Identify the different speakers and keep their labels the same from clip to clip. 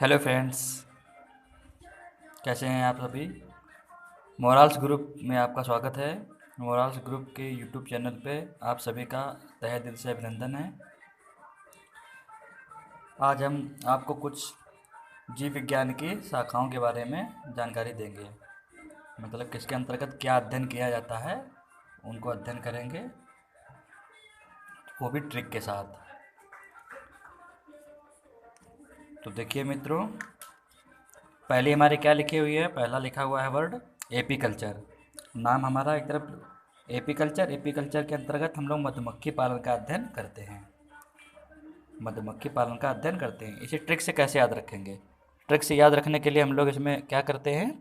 Speaker 1: Hello friends, कैसे हैं आप सभी। मोराल्स ग्रुप में आपका स्वागत है। मोराल्स ग्रुप के यूट्यूब चैनल पे आप सभी का तहे दिल से अभिनंदन है। आज हम आपको कुछ जीव विज्ञान की शाखाओं के बारे में जानकारी देंगे। मतलब किसके अंतर्गत क्या अध्ययन किया जाता है, उनको अध्ययन करेंगे, वो भी ट्रिक के साथ। तो देखिए मित्रों, पहले हमारे क्या लिखी हुई है। पहला लिखा हुआ है वर्ड एपीकल्चर। नाम हमारा एक तरफ एपीकल्चर। एपीकल्चर के अंतर्गत हम लोग मधुमक्खी पालन का अध्ययन करते हैं। मधुमक्खी पालन का अध्ययन करते हैं। इसे ट्रिक से कैसे याद रखेंगे। ट्रिक से याद रखने के लिए हम लोग इसमें क्या करते हैं,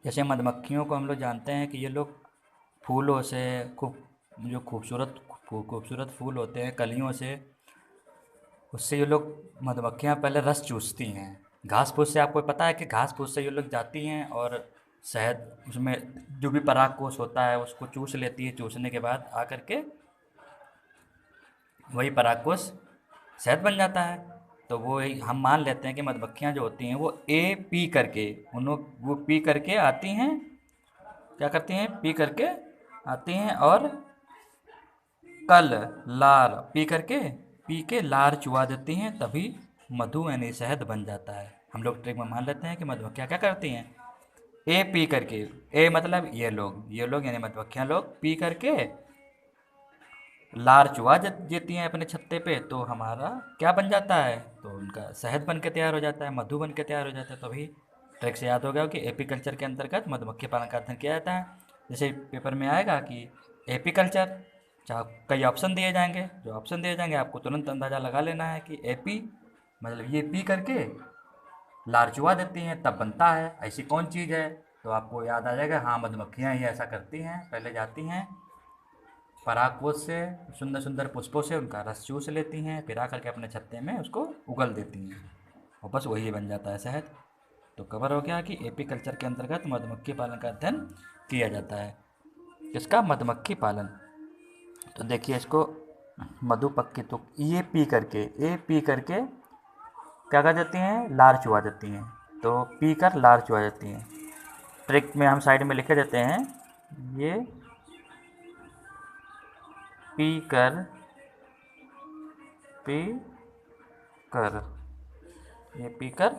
Speaker 1: जैसे मधुमक्खियों को हम लोग जानते हैं कि ये लोग फूलों से खूब जो खूबसूरत फूल होते हैं, कलियों से, उससे ये लोग मधुमक्खियाँ पहले रस चूसती हैं। घास फूस से आपको पता है कि घास फूस से ये लोग जाती हैं और शहद, उसमें जो भी पराग कोश होता है उसको चूस लेती है। चूसने के बाद आकर के वही पराग कोश शहद बन जाता है। तो वो हम मान लेते हैं कि मधुमक्खियाँ जो होती हैं वो ए पी करके, उन लोग वो पी करके आती हैं। क्या करती हैं, पी करके आती हैं और कल लार पी के लार चुवा देती हैं, तभी मधु यानी शहद बन जाता है। हम लोग ट्रिक में मान लेते हैं कि मधुमक्खियाँ क्या करती हैं, ए पी करके, ए मतलब ये लोग यानी मधुमक्खियाँ लोग पी करके लार चुवा देती हैं अपने छत्ते पे, तो हमारा क्या बन जाता है, तो उनका शहद बन के तैयार हो जाता है, मधु बन के तैयार हो जाता है। तभी ट्रिक से याद हो गया कि एपीकल्चर के अंतर्गत मधुमक्खी पालन का अध्ययन किया जाता है। जैसे पेपर में आएगा कि एपीकल्चर, चाहे कई ऑप्शन दिए जाएंगे, जो ऑप्शन दिए जाएंगे आपको तुरंत अंदाज़ा लगा लेना है कि एपी मतलब ये पी करके लार चुवा देती हैं तब बनता है, ऐसी कौन चीज़ है। तो आपको याद आ जाएगा, हाँ मधुमक्खियाँ ही ऐसा करती हैं। पहले जाती हैं परागकोश से, सुंदर सुंदर पुष्पों से उनका रस चूस लेती हैं, फिर आकर के अपने छत्ते में उसको उगल देती हैं और बस वही बन जाता है शहद। तो कवर हो गया कि एपीकल्चर के अंतर्गत मधुमक्खी पालन का अध्ययन किया जाता है। इसका मधुमक्खी पालन, तो देखिए इसको मधुपक्की, तो ए पी करके क्या कर देती हैं, लार चुहा देती हैं। तो पी कर लार चुहा देती हैं। ट्रिक में हम साइड में लिखे देते हैं, ये पी कर पी कर ये पी कर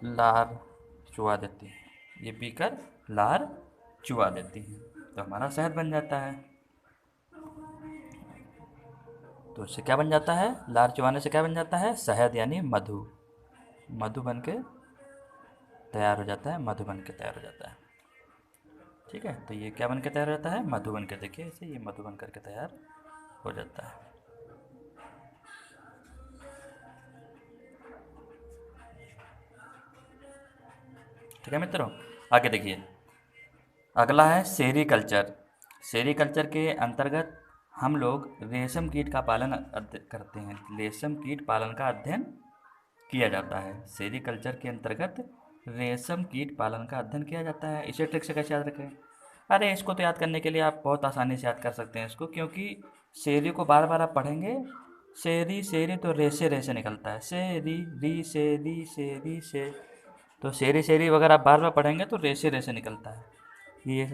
Speaker 1: लार चुहा देती है, ये पी कर लार चुहा देती है, तो हमारा शहद बन जाता है। तो इससे क्या बन जाता है, लार चुहाने से क्या बन जाता है, शहद यानी मधु। मधु बन के तैयार हो जाता है, मधु बन के तैयार हो जाता है। ठीक है, तो ये क्या बन के तैयार हो जाता है, मधु बन के। देखिए इसे, ये मधु बन करके तैयार हो जाता है। ठीक है मित्रों, आगे देखिए, अगला है सेरीकल्चर। सेरीकल्चर के अंतर्गत हम लोग रेशम कीट का पालन करते हैं। रेशम कीट पालन का अध्ययन किया जाता है। सेरीकल्चर के अंतर्गत रेशम कीट पालन का अध्ययन किया जाता है। इसे ट्रिक से कैसे याद रखें। अरे इसको तो याद करने के लिए आप बहुत आसानी से याद कर सकते हैं इसको, क्योंकि शेरी को बार बार आप पढ़ेंगे, शेरी शेरी तो रेसे रेसे निकलता है, शेरी री शेरी शेरी से, तो शेरी शेरी अगर आप बार बार पढ़ेंगे तो रेसे रेसे निकलता है। ये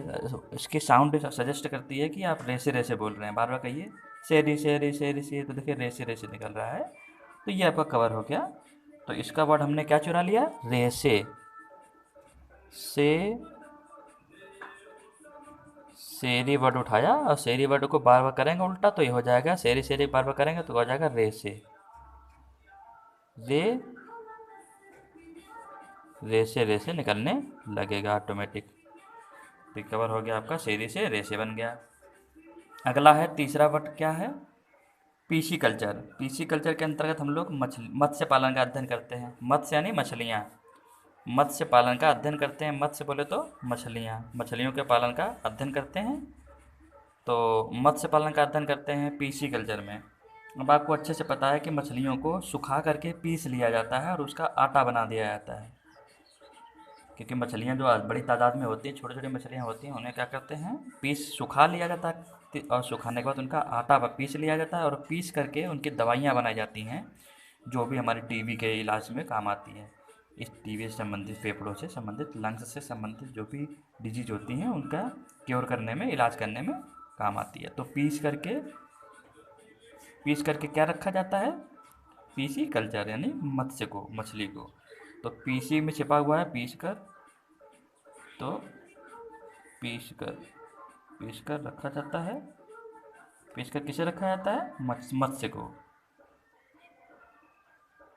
Speaker 1: इसकी साउंड सजेस्ट करती है कि आप रेसे रेसे बोल रहे हैं, बार बार कहिए शेरी शेरी शेरी शेरी, तो देखिए रेसे रेसे निकल रहा है। तो ये आपका कवर हो गया। तो इसका वर्ड हमने क्या चुरा लिया, रेसे से, शेरी वर्ड उठाया और शेरी वर्ड को बार बार करेंगे उल्टा तो ये हो जाएगा, शेरी शेरी बार बार करेंगे तो हो जाएगा रेसे, रे रेसे रेसे निकलने लगेगा ऑटोमेटिक। तो कवर हो गया आपका, शेरी से रेसे बन गया। अगला है तीसरा वर्ड, क्या है, पीसी कल्चर। पीसी कल्चर के अंतर्गत हम लोग मत्स्य पालन का अध्ययन करते हैं। मत्स्य यानी मछलियाँ, मत्स्य पालन का अध्ययन करते हैं। मत्स्य बोले तो मछलियाँ, मछलियों के पालन का अध्ययन करते हैं। तो मत्स्य पालन का अध्ययन करते हैं पीसी कल्चर में। अब आपको अच्छे से पता है कि मछलियों को सुखा करके पीस लिया जाता है और उसका आटा बना दिया जाता है। क्योंकि मछलियाँ जो बड़ी तादाद में होती हैं, छोटी छोटी मछलियाँ होती हैं, उन्हें क्या करते हैं, पीस सुखा लिया जाता है और सुखाने के बाद उनका आटा पीस लिया जाता है और पीस करके उनकी दवाइयाँ बनाई जाती हैं, जो भी हमारे टीबी के इलाज में काम आती है। इस टीबी से संबंधित, फेफड़ों से संबंधित, लंग्स से संबंधित जो भी डिजीज होती हैं उनका क्योर करने में, इलाज करने में काम आती है। तो पीस करके क्या रखा जाता है, पीसी कल्चर यानी मत्स्य को, मछली को। तो पीसी में छिपा हुआ है पीस कर, तो पीस कर रखा जाता है। पीस कर किसे रखा जाता है, मत्स्य को।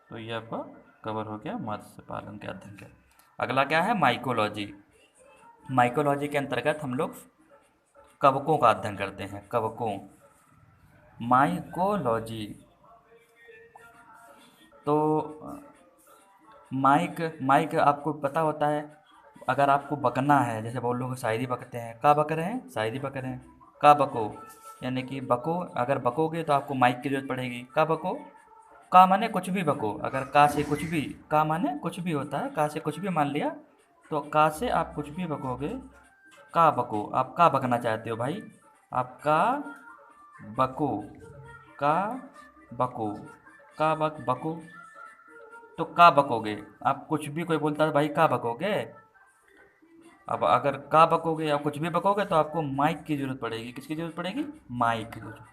Speaker 1: तो ये आपका कवर हो गया मत्स्य पालन के अध्ययन का। अगला क्या है, माइकोलॉजी। माइकोलॉजी के अंतर्गत हम लोग कवकों का अध्ययन करते हैं, कवकों, माइकोलॉजी। तो माइक आपको पता होता है, अगर आपको बकना है, जैसे बहुत लोग शायरी बकते हैं, का बक रहे हैं, शायरी बक रहे हैं, का बको, यानी कि बको, अगर बकोगे तो आपको माइक की जरूरत पड़ेगी। का बको, का माने कुछ भी बको, अगर का से कुछ भी, का माने कुछ भी होता है, का से कुछ भी मान लिया, तो का से आप कुछ भी बकोगे, का बको। आप का बकना चाहते हो भाई, आप का बको, का बको, का बको, तो का बकोगे। आप कुछ भी, कोई बोलता है भाई का बकोगे, अब अगर का बकोगे या कुछ भी बकोगे तो आपको माइक की ज़रूरत पड़ेगी। किसकी ज़रूरत पड़ेगी, माइक की ज़रूरत।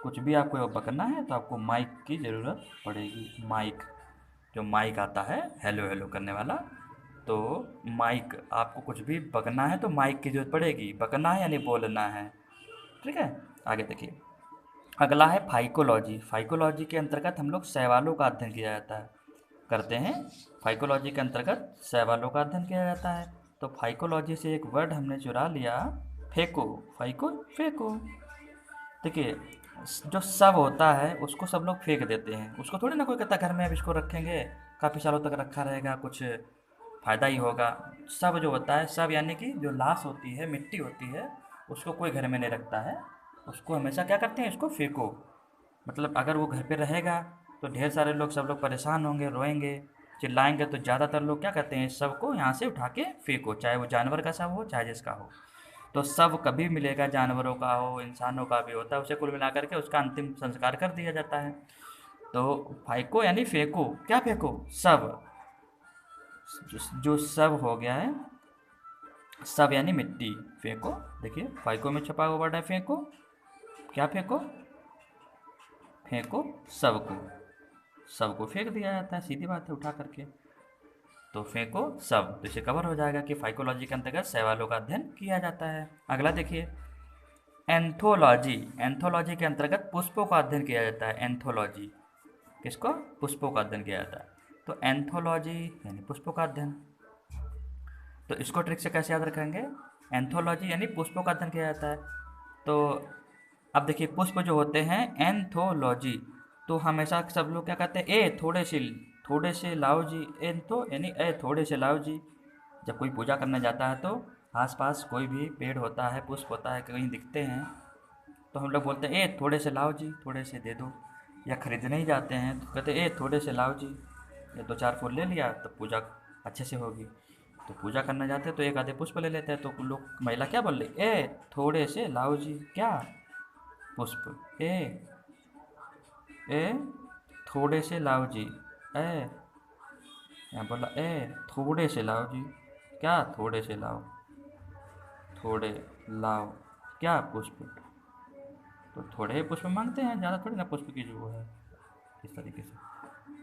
Speaker 1: कुछ भी आपको बकना है तो आपको माइक की ज़रूरत पड़ेगी। माइक, जो माइक आता है हेलो हेलो करने वाला, तो माइक, आपको कुछ भी बकना है तो माइक की ज़रूरत पड़ेगी। बकना है यानी बोलना है, ठीक है। आगे देखिए, अगला है फाइकोलॉजी। फाइकोलॉजी के अंतर्गत हम लोग शैवालों का अध्ययन किया जाता है, करते हैं। फाइकोलॉजी के अंतर्गत शैवालों का अध्ययन किया जाता है। तो फाइकोलॉजी से एक वर्ड हमने चुरा लिया, फेको। Phyco, phaco. देखिए, जो सब होता है उसको सब लोग फेंक देते हैं, उसको थोड़ी ना कोई कहता घर में अब इसको रखेंगे, काफ़ी सालों तक रखा रहेगा, कुछ फ़ायदा ही होगा। सब जो होता है, सब यानी कि जो लाश होती है, मिट्टी होती है, उसको कोई घर में नहीं रखता है, उसको हमेशा क्या करते हैं, इसको फेंको। मतलब अगर वो घर पे रहेगा तो ढेर सारे लोग, सब लोग परेशान होंगे, रोएंगे, चिल्लाएंगे, तो ज़्यादातर लोग क्या कहते हैं, इस शव को यहाँ से उठा के फेंको, चाहे वो जानवर का शव हो चाहे जिसका हो। तो शव कभी मिलेगा, जानवरों का हो, इंसानों का भी होता है, उसे कुल मिलाकर के उसका अंतिम संस्कार कर दिया जाता है। तो फाइको यानी फेंको, क्या फेंको, शव। जो शव हो गया है, शव यानी मिट्टी, फेंको। देखिए फाइको में छपा हुआ वर्ड है फेंको, क्या फेंको, फेंको शव को। शव को फेंक दिया जाता है, सीधी बात है, उठा करके। तो फेंको शव, तो इसे कवर हो जाएगा कि फाइकोलॉजी के अंतर्गत शैवालों का अध्ययन किया जाता है। अगला देखिए, एंथोलॉजी। एंथोलॉजी के अंतर्गत पुष्पों का अध्ययन किया जाता है। एंथोलॉजी, किसको, पुष्पों का अध्ययन किया जाता है। तो एंथोलॉजी यानी पुष्पों का अध्ययन। तो इसको ट्रिक से कैसे याद रखेंगे, एंथोलॉजी यानी पुष्पों का अध्ययन किया जाता है। तो अब देखिए, पुष्प जो होते हैं, एंथोलॉजी, तो हमेशा सब लोग क्या कहते हैं, ए थोड़े से लाओ जी, एंथो यानी ए थोड़े से लाओ जी। जब कोई पूजा करने जाता है तो आसपास कोई भी पेड़ होता है, पुष्प होता है, कहीं दिखते हैं, तो हम लोग बोलते हैं ए थोड़े से लाओ जी, थोड़े से दे दो। या खरीदने ही जाते हैं तो कहते हैं ए थोड़े से लाओ जी, ये 2-4 फूल ले लिया तो पूजा अच्छे से होगी। तो पूजा करने जाते हैं तो एक आधे पुष्प ले लेते हैं, तो लोग, महिला क्या बोल रही, ए थोड़े से लाओ जी, क्या, पुष्प, ए थोड़े से लाओ जी, ए, यहाँ बोला ए थोड़े से लाओ जी, क्या, थोड़े से लाओ, थोड़े लाओ, क्या, पुष्प। तो थोड़े ही पुष्प मांगते हैं, ज़्यादा थोड़ी ना पुष्प की जो है, इस तरीके से।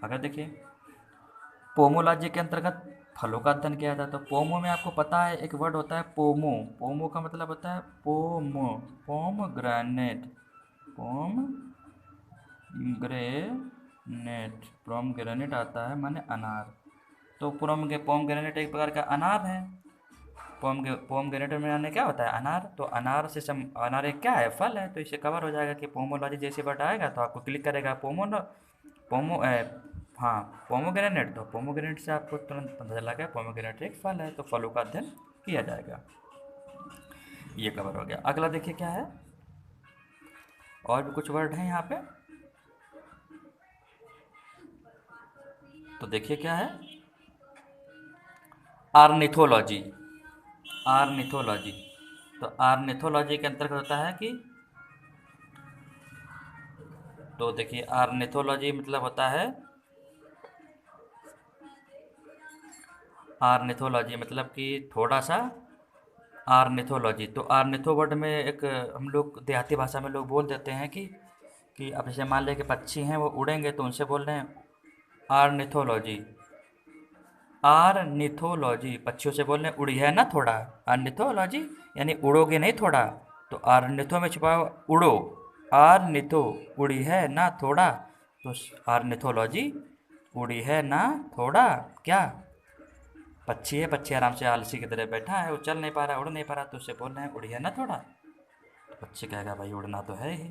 Speaker 1: अगर देखिए, पोमोलॉजी के अंतर्गत फलों का अध्ययन किया जाता है। तो पोमो में आपको पता है एक वर्ड होता है पोमो। पोमो का मतलब होता है पोमो, pomegranate, pomegranate, pomegranate आता है माने अनार। तो पोम ग्रेनेट एक प्रकार का अनार है। पोम ग्रेनेट में आने क्या होता है, अनार। तो अनार एक क्या है, फल है। तो इसे कवर हो जाएगा कि पोमोलॉजी जैसे वर्ड आएगा तो आपको क्लिक करेगा पोमो हाँ, पोमोग्रेनेट। तो पोमोग्रेनेट से आपको तुरंत पता चला गया पोमोग्रेनेट एक फल है, तो फलों का अध्ययन किया जाएगा। ये कवर हो गया। अगला देखिए क्या है, और भी कुछ वर्ड हैं यहाँ पे, तो देखिए क्या है, आर्निथोलॉजी। आर्निथोलॉजी, तो आर्निथोलॉजी के अंतर्गत होता है कि तो देखिए आर्निथोलॉजी मतलब होता है, आर्निथोलॉजी मतलब कि थोड़ा सा, आर्निथोलॉजी। तो आर्निथो वर्ड में एक हम लोग देहाती भाषा में लोग बोल देते हैं कि अब जैसे मान लें कि पक्षी हैं वो उड़ेंगे तो उनसे बोल रहे हैं आर्निथोलॉजी। आर्निथोलॉजी, पक्षियों से बोल रहे हैं उड़ी है ना थोड़ा। आर्निथोलॉजी यानी उड़ोगे नहीं थोड़ा, तो आर्निथो में छुपा हुआ उड़ो। आर्निथो उड़ी है ना थोड़ा, तो आर्निथोलॉजी उड़ी है ना थोड़ा क्या। पक्षी है, पक्षी आराम से आलसी की तरह बैठा है, वो चल नहीं पा रहा, उड़ नहीं पा रहा, तो उससे बोल रहे हैं उड़ी है ना थोड़ा। तो पक्षी कहेगा भाई उड़ना तो है ही,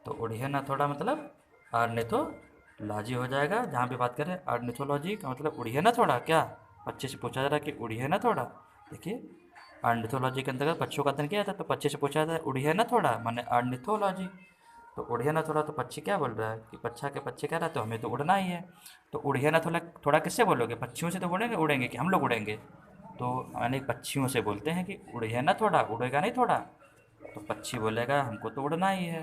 Speaker 1: तो उड़ी है ना थोड़ा मतलब आर्निथोलॉजी हो जाएगा। जहाँ भी बात करें आर्निथोलॉजी का मतलब उड़ी है ना थोड़ा क्या। पक्षी से पूछा जा रहा है कि उड़ी है ना थोड़ा। देखिए आर्निथोलॉजी के अंतर्गत पक्षियों का अध्ययन किया था, तो पक्षी से पूछा जाता है उड़ी है ना थोड़ा, माने आर्निथोलॉजी। तो उड़िए ना थोड़ा, तो पक्षी क्या बोल रहा है कि पच्छा के पक्षी कह रहा है तो हमें तो उड़ना ही है। तो उड़िए ना थोड़ा, थोड़ा किससे बोलोगे, पक्षियों से तो उड़ेंगे, उड़ेंगे कि हम लोग उड़ेंगे। तो यानी पक्षियों से बोलते हैं कि उड़िए ना थोड़ा, उड़ेगा नहीं थोड़ा। तो पक्षी बोलेगा हमको तो उड़ना ही है।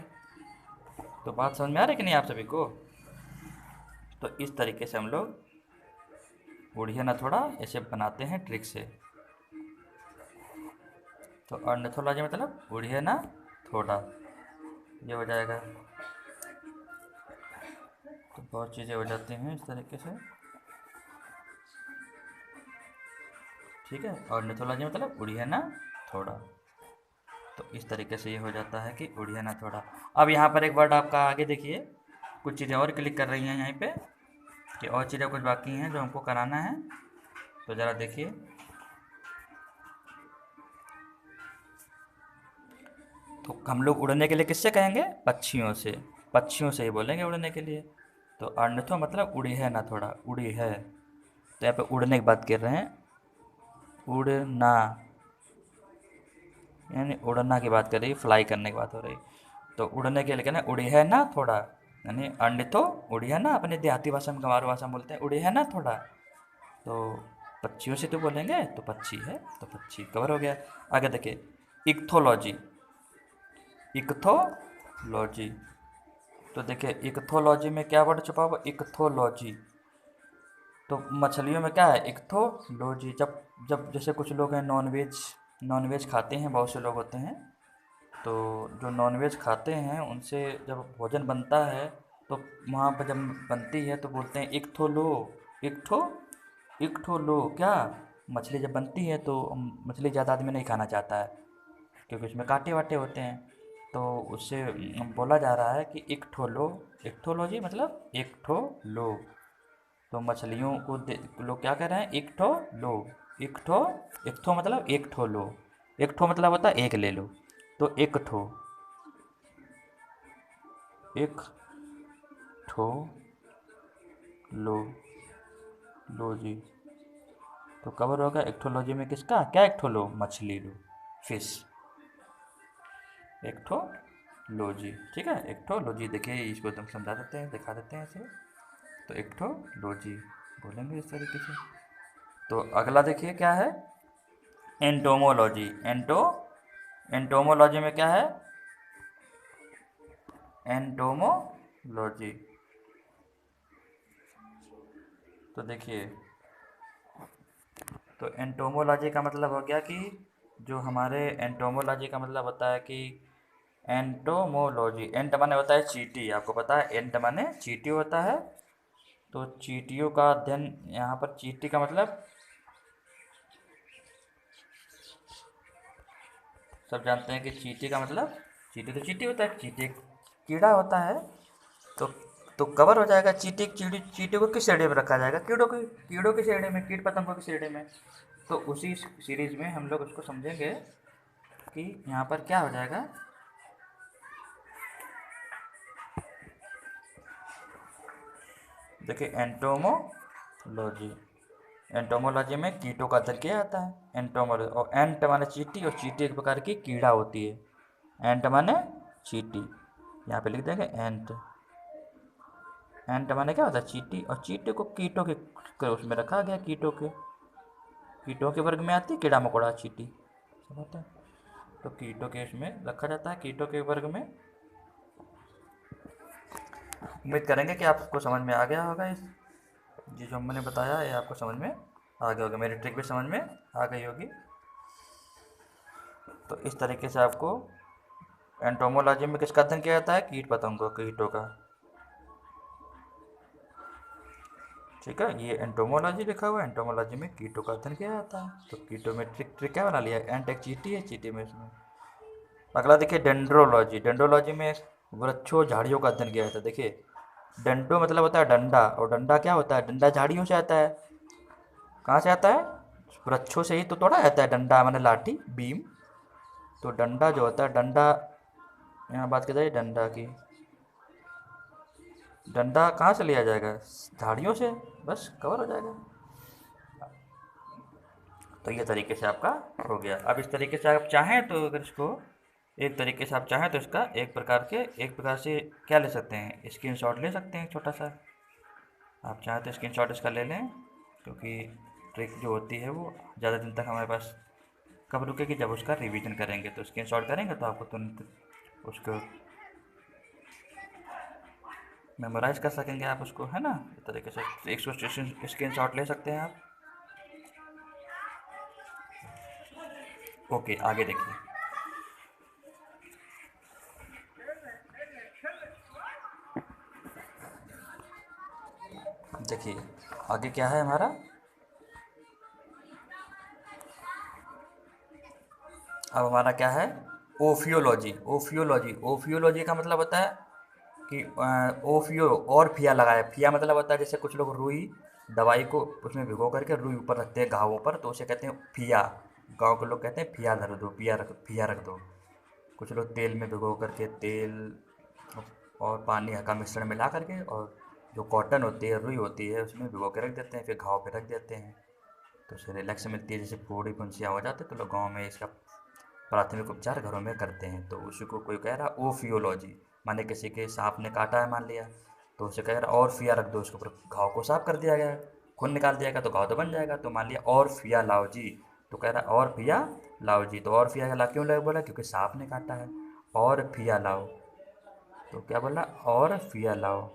Speaker 1: तो बात समझ में आ रही कि नहीं आप सभी को। तो इस तरीके से हम लोग उड़िए ना थोड़ा ऐसे बनाते हैं ट्रिक से। तो अर्नथोलॉजी मतलब उड़िए ना थोड़ा, ये हो जाएगा। तो बहुत चीज़ें हो जाती हैं इस तरीके से, ठीक है। और निथोलॉजी मतलब उड़िए ना थोड़ा। तो इस तरीके से ये हो जाता है कि उड़िए ना थोड़ा। अब यहाँ पर एक वर्ड आपका आगे देखिए, कुछ चीज़ें और क्लिक कर रही हैं यहाँ पे, कि और चीज़ें कुछ बाकी हैं जो हमको कराना है। तो ज़रा देखिए, तो हम लोग उड़ने के लिए किससे कहेंगे, पक्षियों से। पक्षियों से ही बोलेंगे उड़ने के लिए। तो अर्नथो मतलब उड़ी है ना थोड़ा, उड़ी है। तो यहाँ पे उड़ने की बात कर रहे हैं, उड़ना यानी उड़ना की बात कर रही है, फ्लाई करने की बात हो रही। तो उड़ने के लिए कहना उड़ी है ना थोड़ा, यानी अंडितो उड़ी है ना, अपने देहाती भाषा में गंवारू भाषा में बोलते हैं उड़ी है ना थोड़ा। तो पक्षियों से तो बोलेंगे तो पक्षी है, तो पक्षी कवर हो गया। आगे देखिए इक्थोलॉजी, इक्थोलॉजी। तो देखिए इक्थोलॉजी में क्या वर्ड छुपा हुआ, इक्थोलॉजी। तो मछलियों में क्या है, इक्थोलॉजी। जब जब जैसे कुछ लोग हैं नॉनवेज, नॉनवेज खाते हैं, बहुत से लोग होते हैं, तो जो नॉनवेज खाते हैं उनसे जब भोजन बनता है, तो वहाँ पर जब बनती है तो बोलते हैं एक ठो लो, एक ठो, एक ठो लो क्या। मछली जब बनती है तो मछली ज़्यादा आदमी नहीं खाना चाहता है, क्योंकि उसमें कांटे वाटे होते हैं। तो उससे बोला जा रहा है कि एक ठो लो, एक ठो लो जी मतलब एक ठो लो। तो मछलियों को लोग क्या कह रहे हैं, एक ठो लो, एक ठो, एक ठो मतलब एक ठो लो, एक ठो मतलब होता है एक ले लो। तो एक ठो, एक ठो लो, लो जी। तो कवर होगा एक्ठोलॉजी में किसका, क्या एक ठो लो, मछली लो, फिश। एक ठो लो जी, ठीक है, एक ठो लो जी। देखिए इसको एकदम समझा देते हैं, दिखा देते हैं ऐसे। तो एक ठो लो जी बोलेंगे इस तरीके से। तो अगला देखिए क्या है, एंटोमोलॉजी। एंटोमोलॉजी में क्या है, एंटोमोलॉजी। तो देखिए, तो एंटोमोलॉजी का मतलब हो गया कि जो हमारे, एंटोमोलॉजी का मतलब होता है कि एंटोमोलॉजी, एंट माने होता है चींटी, आपको पता है एंट माने चींटी होता है। तो चींटियों का अध्ययन, यहाँ पर चींटी का मतलब सब जानते हैं कि चींटी का मतलब, चींटी तो चींटी होता है, चींटी एक कीड़ा होता है। तो तो कवर हो जाएगा। चींटी, चींटी को किस श्रेणी में रखा जाएगा, कीड़ों की श्रेणी में, कीट पतंगों की श्रेणी में। तो उसी सीरीज में हम लोग उसको समझेंगे कि यहाँ पर क्या हो जाएगा। देखिए एंटोमोलॉजी, एंटोमोलॉजी में कीटों का अध्ययन किया जाता है, एंटोमोलॉजी। और एंट माने चींटी, और चींटी एक प्रकार की कीड़ा होती है। एंट माने चींटी, यहाँ पे लिख देंगे एंट। एंट माने क्या होता है, चींटी। और चींटी को कीटों के उसमें रखा गया, कीटों के वर्ग में आती है, कीड़ा मकोड़ा चींटी, सब होता है। तो कीटों के इसमें रखा जाता है, कीटों के वर्ग में। उम्मीद करेंगे कि आपको समझ में आ गया होगा। इस ये जो मैंने बताया ये आपको समझ में आ गया होगा, मेरी ट्रिक भी समझ में आ गई होगी। तो इस तरीके से आपको एंटोमोलॉजी में किसका अध्ययन किया जाता है? कीट पतंगों, कीटों का। ठीक है, ये एंटोमोलॉजी लिखा हुआ है, एंटोमोलॉजी में कीटों का अध्ययन किया जाता है। तो कीटों में ट्रिक ट्रिक क्या बना लिया? एंट एक चींटी है, चींटी में इसमें। अगला देखिए डेंड्रोलॉजी। डेंड्रोलॉजी में वृक्षों झाड़ियों का अध्ययन किया जाता है। देखिए डेंड्रो मतलब होता है डंडा, और डंडा क्या होता है? डंडा झाड़ियों से आता है। कहाँ से आता है? वृक्षों से ही तो तोड़ा जाता है डंडा, माने लाठी, बीम। तो डंडा जो होता है, डंडा यहाँ बात की जाए डंडा की, डंडा कहाँ से लिया जाएगा? झाड़ियों से, बस कवर हो जाएगा। तो ये तरीके से आपका हो गया। अब इस तरीके से आप चाहें तो अगर इसको एक तरीके से आप चाहें तो इसका एक प्रकार से क्या ले सकते हैं? स्क्रीनशॉट ले सकते हैं छोटा सा। आप चाहें तो स्क्रीनशॉट इसका ले लें, क्योंकि ट्रिक जो होती है वो ज़्यादा दिन तक हमारे पास कब रुकेगी? जब उसका रिवीजन करेंगे। तो स्क्रीनशॉट करेंगे तो आपको तुरंत उसको मेमोराइज कर सकेंगे आप उसको, है ना। इस तरीके से एक स्क्रीनशॉट ले सकते हैं आप। ओके, आगे देखिए। देखिए आगे क्या है हमारा? अब हमारा क्या है? ओफियोलॉजी। ओफियोलॉजी, ओफियोलॉजी का मतलब होता है कि ओफियो और फिया लगाया। फिया मतलब होता है जैसे कुछ लोग रुई दवाई को उसमें भिगो करके रुई ऊपर रखते हैं घावों पर, तो उसे कहते हैं फिया। गांव के लोग कहते हैं फिया धर दो, फिया रख दो। कुछ लोग तेल में भिगो करके, तेल और पानी का मिश्रण मिला करके, और जो कॉटन होती है, रुई होती है, उसमें भिगो के रख देते हैं, फिर घाव पे रख देते हैं। तो उससे रिलैक्स मिलती है। जैसे फोड़ी फुंसियाँ हो जाते हैं तो लोग गाँव में इसका प्राथमिक उपचार घरों में करते हैं। तो उसी को कोई कह रहा ओफियोलॉजी, माने किसी के सांप ने काटा है मान लिया, तो उसे कह रहा और फिया रख दो उसके ऊपर, घाव को साफ कर दिया गया, खून निकाल दिया गया तो घाव तो बन जाएगा। तो मान लिया और फिया लाओ जी, तो कह रहा और फिया लाओ जी। तो और फिया ला क्यों लगे बोला? क्योंकि सांप ने काटा है। और फिया लाओ, तो क्या बोला? और फिया लाओ।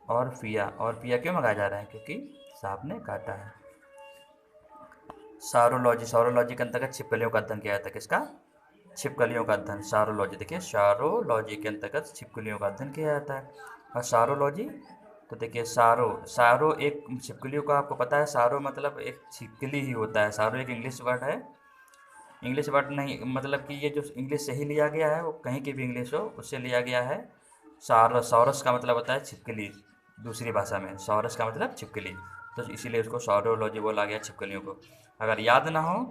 Speaker 1: और फिया क्यों मंगाया जा रहा है? क्योंकि सांप ने काटा है। सारोलॉजी, सारोलॉजी के अंतर्गत छिपकलियों का अध्ययन किया जाता है। किसका? छिपकलियों का अध्ययन, सारोलॉजी। देखिए सारोलॉजी के अंतर्गत छिपकलियों का अध्ययन किया जाता है। और सारोलॉजी, तो देखिए सारो, सारो एक छिपकलियों का आपको पता है, सारो मतलब एक छिपकली ही होता है। सारो एक इंग्लिश वर्ड है, इंग्लिश वर्ड नहीं, मतलब कि ये जो इंग्लिश से ही लिया गया है, वो कहीं की भी इंग्लिश हो उससे लिया गया है। सारस, सौरस का मतलब होता है छिपकली, दूसरी भाषा में सौरस का मतलब छिपकली। तो इसीलिए उसको सौरोलॉजी बोला गया छिपकलियों को। अगर याद ना हो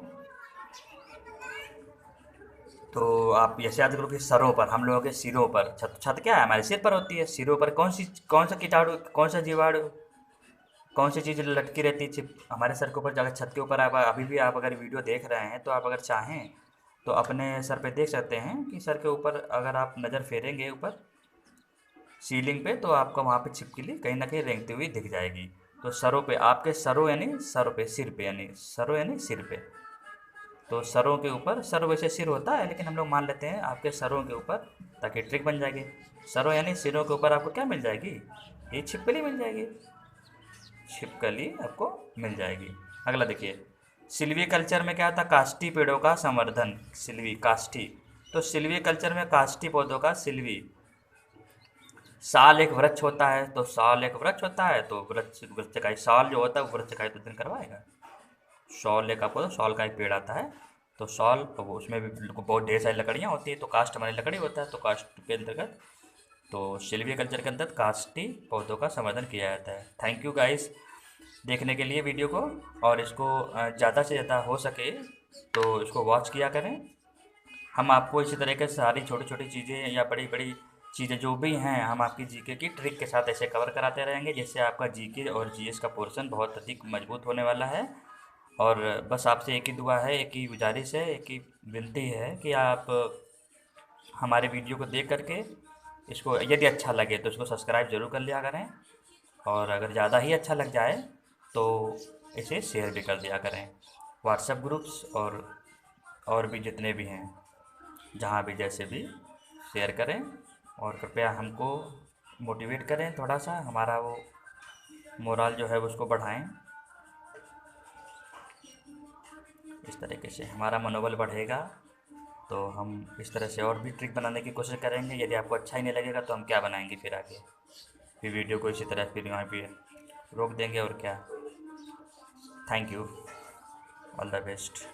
Speaker 1: तो आप ऐसे याद करो कि सरों पर, हम लोगों के सिरों पर, छत, छत क्या है? हमारे सिर पर होती है। सिरों पर कौन सा कीटाणु, कौन सा जीवाणु, कौन सी चीज़ लटकी रहती है छिप हमारे सर के ऊपर? अगर छत के ऊपर आप अभी भी आप अगर वीडियो देख रहे हैं तो आप अगर चाहें तो अपने सर पे देख सकते हैं कि सर के ऊपर अगर आप नज़र फेरेंगे ऊपर सीलिंग पे, तो आपको वहाँ पे छिपकली कहीं ना कहीं रेंगती हुई दिख जाएगी। तो सरों पे, आपके सरों यानी सर पे, सिर पे, यानी सरों यानी सिर पे। तो सरों के ऊपर, सर वैसे सिर होता है लेकिन हम लोग मान लेते हैं आपके सरों के ऊपर, ताकि ट्रिक बन जाएगी। सरों यानी सिरों के ऊपर आपको क्या मिल जाएगी? ये छिपकली मिल जाएगी, छिपकली आपको मिल जाएगी। अगला देखिए, सिल्वी कल्चर में क्या था? काष्ठी पेड़ों का संवर्धन, सिल्वी काष्ठी। तो सिल्वी कल्चर में काष्ठी पौधों का, सिल्वी, साल एक वृक्ष होता है, तो साल एक वृक्ष होता है, तो वृक्ष, वृक्ष का साल जो होता है वो वृक्ष का तो दिन करवाएगा। शॉल एक आपको, शॉल का एक पेड़ आता है, तो शॉल, तो वो उसमें भी बहुत ढेर सारी लकड़ियाँ होती है, तो कास्ट हमारी लकड़ी होता है, तो कास्ट के अंतर्गत, तो सिल्विया कल्चर के अंतर्गत काष्ठी पौधों का संवर्धन किया जाता है। थैंक यू गाइस देखने के लिए वीडियो को, और इसको ज़्यादा से ज़्यादा हो सके तो इसको वॉच किया करें। हम आपको इसी तरह के सारी छोटी छोटी चीज़ें या बड़ी बड़ी चीज़ें जो भी हैं, हम आपकी जीके की ट्रिक के साथ ऐसे कवर कराते रहेंगे, जिससे आपका जीके और जीएस का पोर्शन बहुत अधिक मजबूत होने वाला है। और बस आपसे एक ही दुआ है, एक ही गुजारिश है, एक ही विनती है कि आप हमारे वीडियो को देख करके इसको, यदि अच्छा लगे तो इसको सब्सक्राइब ज़रूर कर लिया करें, और अगर ज़्यादा ही अच्छा लग जाए तो इसे शेयर भी कर दिया करें व्हाट्सएप ग्रुप्स और भी जितने भी हैं, जहाँ भी जैसे भी शेयर करें। और कृपया हमको मोटिवेट करें, थोड़ा सा हमारा वो मोरल जो है उसको बढ़ाएं। इस तरीके से हमारा मनोबल बढ़ेगा, तो हम इस तरह से और भी ट्रिक बनाने की कोशिश करेंगे। यदि आपको अच्छा ही नहीं लगेगा तो हम क्या बनाएंगे फिर आगे, फिर वीडियो को इसी तरह फिर यहाँ पे रोक देंगे और क्या। Thank you, all the best.